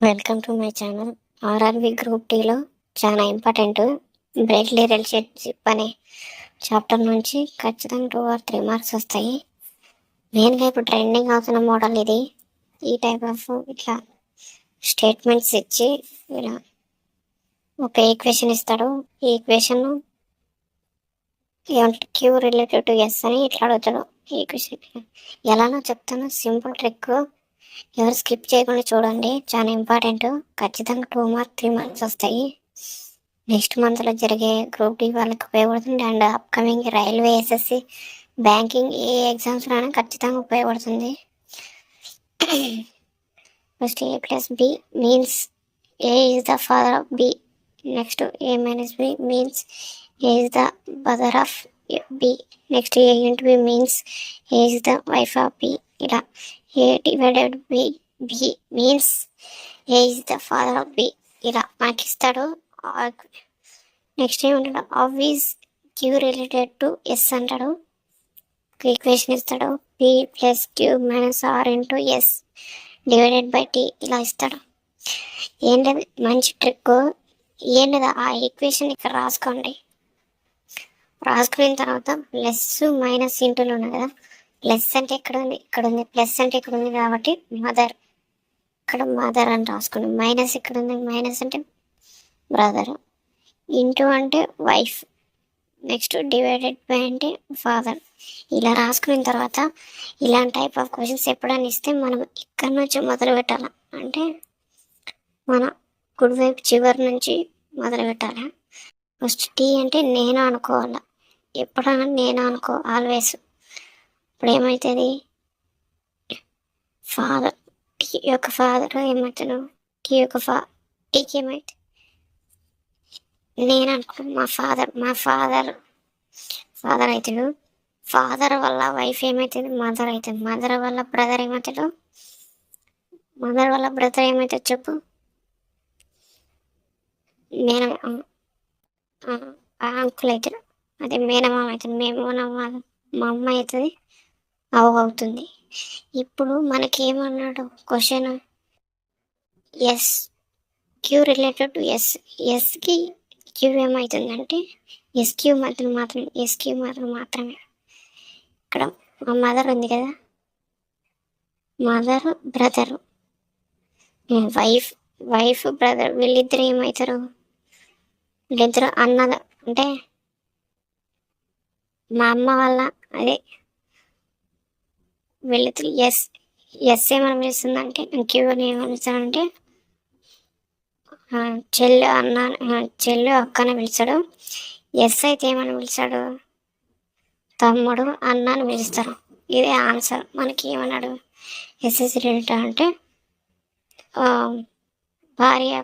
Welcome to my channel. RRB group టీలో చాలా important బ్రేక్లీ relationship అనే చాప్టర్ నుంచి ఖచ్చితంగా 2 or 3 మార్క్స్ వస్తాయి. మెయిన్గా ఇప్పుడు ట్రెండింగ్ అవుతున్న మోడల్ ఇది. ఈ టైప్ ఆఫ్ ఇట్లా స్టేట్మెంట్స్ ఇచ్చి ఇలా ఒక ఈక్వేషన్ ఇస్తాడు. ఈ equation Q related to S అని ఇట్లా అడుగుతాడు. ఈ ఈక్వేషన్ ఎలానో చెప్తాను, సింపుల్ ట్రిక్. ఎవరు స్కిప్ చేయకుండా చూడండి, చాలా ఇంపార్టెంట్. ఖచ్చితంగా 2 మార్క్స్ 3 మార్క్స్ వస్తాయి. నెక్స్ట్ మంత్లో జరిగే గ్రూప్ డి వాళ్ళకి ఉపయోగపడుతుంది. And upcoming railway, SSC, banking ఏ ఎగ్జామ్స్లో అయినా ఖచ్చితంగా ఉపయోగపడుతుంది. First A plus B means A is the father of B. Next A minus B means A is the mother of B. Next A into B means A is the wife of B. ఇలా A divided B B means A is the father of B. ఇలా మనకి ఇస్తాడు. Next ఏమంటాడు, of is Q related to yes అంటాడు. Equation ఇస్తాడు, P plus Q minus R into S divided by T. ఇలా ఇస్తాడు. ఏంటది మంచి ట్రిక్. ఏంటది ఆ ఈక్వేషన్ ఇక్కడ రాసుకోండి. రాసుకున్న తర్వాత ప్లస్ మైనస్ ఇంటూలు ఉన్నాయి కదా. ప్లస్ అంటే ఇక్కడ ఉంది, ఇక్కడ ఉంది. ప్లస్ అంటే ఇక్కడ ఉంది కాబట్టి మదర్, ఇక్కడ మదర్ అని రాసుకోండి. మైనస్ ఇక్కడ ఉంది, మైనస్ అంటే బ్రదర్. ఇంటూ అంటే వైఫ్. నెక్స్ట్ డివైడెడ్ బై అంటే ఫాదర్. ఇలా రాసుకున్న తర్వాత ఇలాంటి టైప్ ఆఫ్ క్వశ్చన్స్ ఎప్పుడైనా ఇస్తే మనం ఇక్కడ నుంచి మొదలు పెట్టాలి. అంటే మన కుడివైపు చివరి నుంచి మొదలు పెట్టాలి. ఫస్ట్ టీ అంటే నేను అనుకోవాలి. ఎప్పుడైనా నేను అనుకో ఆల్వేస్. ఇప్పుడు ఏమవుతుంది, ఫాదర్, టీ యొక్క ఫాదర్ ఏమవుతాడు, టీ యొక్క టీకి ఏమవుతుంది, నేను అనుకో మా ఫాదర్ అవుతాడు. ఫాదర్ వల్ల వైఫ్ ఏమవుతుంది, మదర్ అవుతుంది. మదర్ వల్ల బ్రదర్ ఏమవుతాడు, మదర్ వల్ల బ్రదర్ ఏమవుతుంది చెప్పు. నేను అంకుల్ అవుతాడు, అదే మేనమామ అవుతుంది. మా అమ్మ అవుతుంది, అవుతుంది. ఇప్పుడు మనకి ఏమన్నాడు question, S Q related to S. ఎస్కి క్యూ ఏమవుతుందంటే ఎస్ క్యూ మాత్రమే. ఎస్ క్యూ మాత్రమే. ఇక్కడ మా మదర్ ఉంది కదా, మదర్ బ్రదర్, వైఫ్ బ్రదర్, వీళ్ళిద్దరు ఏమవుతారు, వీళ్ళిద్దరు అన్నద అంటే మా అమ్మ వల్ల అదే వీళ్ళిద్దరు ఎస్ ఏమని పిలుస్తుందంటే క్యూ అని ఏమని పిలుస్తానంటే చెల్లు అక్కని పిలిచాడు. ఎస్ అయితే ఏమని పిలిచాడు, తమ్ముడు అన్న అని పిలుస్తారు. ఇదే ఆన్సర్. మనకి ఏమన్నాడు, ఎస్ఎస్ రిలేటెడ్ అంటే భార్య